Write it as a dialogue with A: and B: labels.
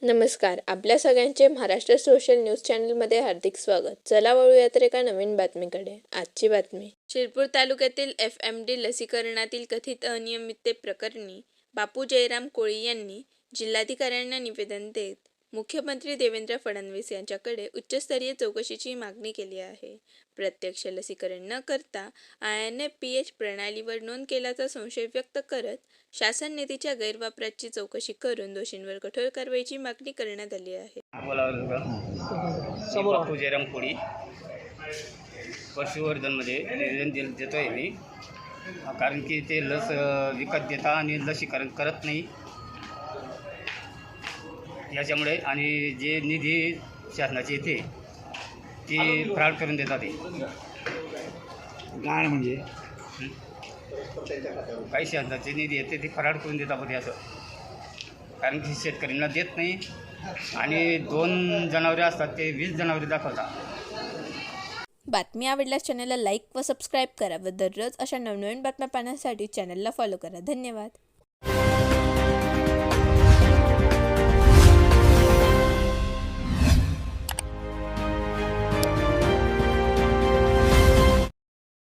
A: नमस्कार. आपल्या सगळ्यांचे महाराष्ट्र सोशल न्यूज चॅनलमध्ये हार्दिक स्वागत. चला वळूया तर एका नवीन बातमीकडे. आजची बातमी. शिरपूर तालुक्यातील FMD लसीकरणातील कथित अनियमिततेप्रकरणी बापू जयराम कोळी यांनी जिल्हाधिकाऱ्यांना निवेदन देत मुख्यमंत्री देवेंद्र फडणवीस यांच्याकडे उच्चस्तरीय चौकशीची मागणी केली आहे. प्रत्यक्ष लसीकरण न करता INFPH प्रणालीवर नोंद केल्याचा संशय व्यक्त करत शासन निधीच्या गैरवापराची चौकशी करून दोषींवर कठोर कारवाईची मागणी करण्यात आली आहे.
B: बापू जयराम कोळी पशुवर्धनमध्ये निवेदन देतो आहे मी, कारण की ते लस विकत देता आणि लसीकरण करत नाही याच्यामुळे, आणि जे निधी शासनाची येते ती फ्रॉड करून देतात. ते
C: गाण म्हणजे
B: काही शासनाचे निधी येते ते फ्रॉड करून देतात होते असं, कारण की शेतकऱ्यांना देत नाही आणि 2 जनावरे असतात ते 20 जनावरे दाखवतात.
A: बातमी आवडल्यास चॅनलला लाईक व सबस्क्राईब करा व दररोज अशा नवनवीन बातम्या पाहण्यासाठी चॅनलला फॉलो करा. धन्यवाद.